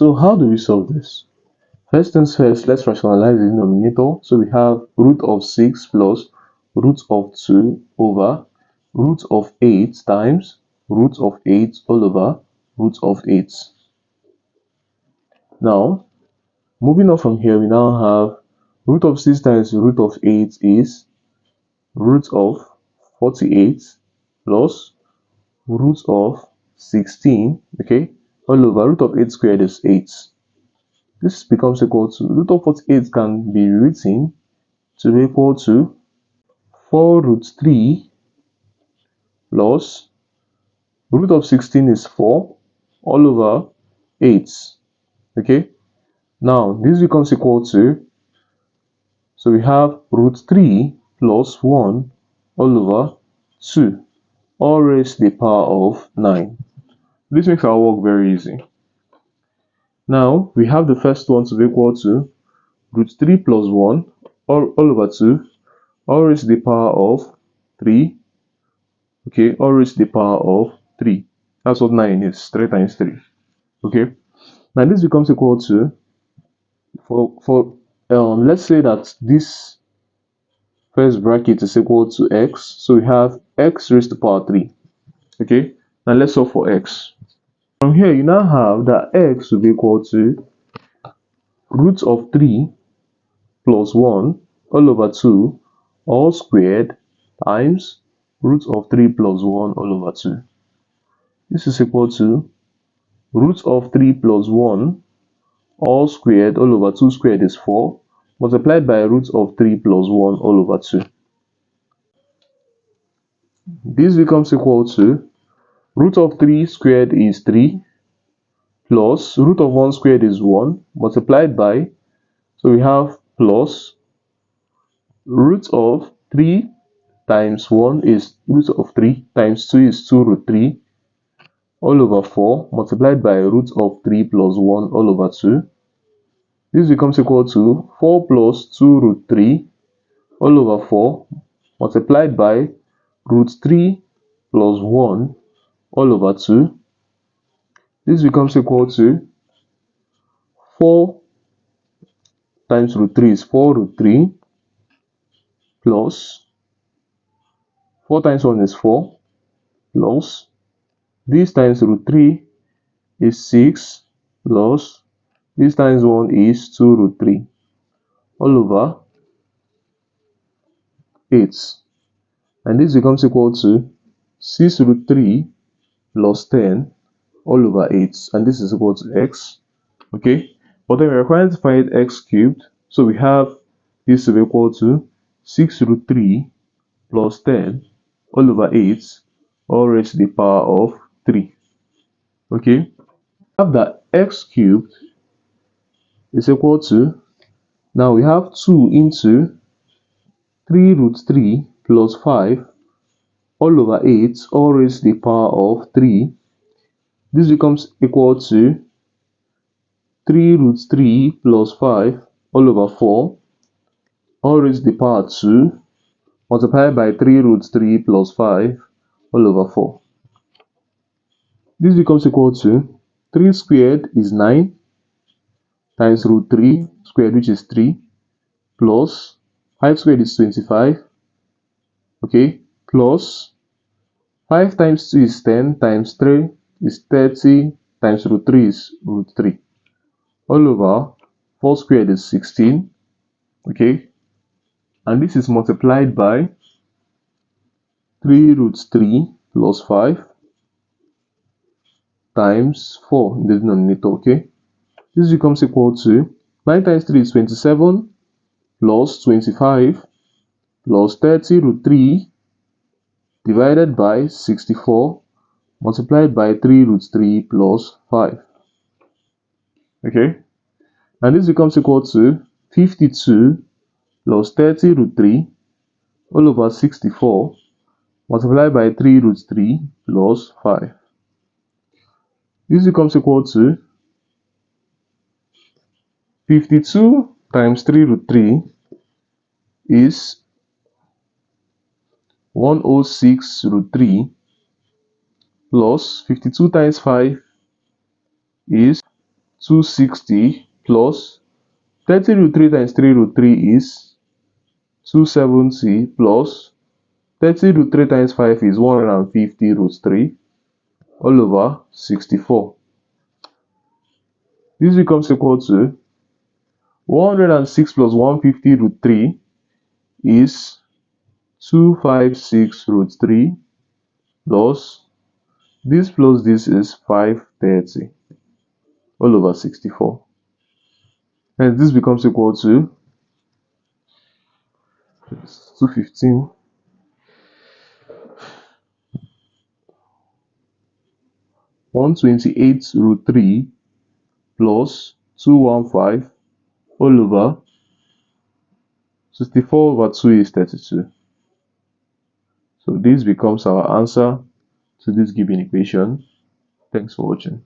So how do we solve this? First things first, let's rationalize the denominator. So we have root of 6 plus root of 2 over root of 8 times root of 8 all over root of 8. Now, moving on from here, we now have root of 6 times root of 8 is root of 48 plus root of 16, okay, all over root of 8 squared is 8. This becomes equal to root of 48 can be written to be equal to 4 root 3 plus root of 16 is 4 all over 8. Okay, now this becomes equal to, so we have root 3 plus 1 all over 2 all raised to the power of 9. This makes our work very easy. Now we have the first one to be equal to root 3 plus 1 all over 2 all raised to the power of 3. Okay, all raised to the power of 3. That's what 9 is, 3 times 3. Okay, now this becomes equal to, let's say that this first bracket is equal to x, so we have x raised to the power 3. Okay, now let's solve for x. From here you now have that x will be equal to root of 3 plus 1 all over 2 all squared times root of 3 plus 1 all over 2. This is equal to root of 3 plus 1 all squared all over 2 squared is 4 multiplied by root of 3 plus 1 all over 2. This becomes equal to root of 3 squared is 3 plus root of 1 squared is 1 multiplied by, so we have plus root of 3 times 1 is root of 3 times 2 is 2 root 3 all over 4 multiplied by root of 3 plus 1 all over 2. This becomes equal to 4 plus 2 root 3 all over 4 multiplied by root 3 plus 1 all over 2. This becomes equal to 4 times root 3 is 4 root 3 plus 4 times 1 is 4 plus this times root 3 is 6 plus this times 1 is 2 root 3 all over 8. And this becomes equal to 6 root 3 plus 10 all over 8. And this is equal to x. Okay, but then we're required to find x cubed. So we have this to be equal to 6 root 3 plus 10 all over 8 all raised to the power of 3. Okay, we have that x cubed is equal to, now we have 2 into 3 root 3 plus 5 all over 8 all raised to the power of 3. This becomes equal to 3 root 3 plus 5 all over 4 all raised to the power 2 multiplied by 3 root 3 plus 5 all over 4. This becomes equal to 3 squared is 9 times root 3 squared, which is 3, plus 5 squared is 25, okay, plus 5 times 2 is 10 times 3 is 30 times root 3 is root 3 all over 4 squared is 16, okay, and this is multiplied by 3 root 3 plus 5 times 4 in the denominator. Okay, this becomes equal to 9 times 3 is 27 plus 25 plus 30 root 3 divided by 64 multiplied by 3 root 3 plus 5. Okay, and this becomes equal to 52 plus 30 root 3 all over 64 multiplied by 3 root 3 plus 5. This becomes equal to 52 times 3 root 3 is 106 root 3 plus 52 times 5 is 260 plus 30 root 3 times 3 root 3 is 270 plus 30 root 3 times 5 is 150 root 3 all over 64. This becomes equal to 106 plus 150 root 3 is 256 root 3 plus this is 530 all over 64. And this becomes equal to 215 128 root 3 plus 215 all over 64 over 2 is 32. So this becomes our answer to this given equation. Thanks for watching.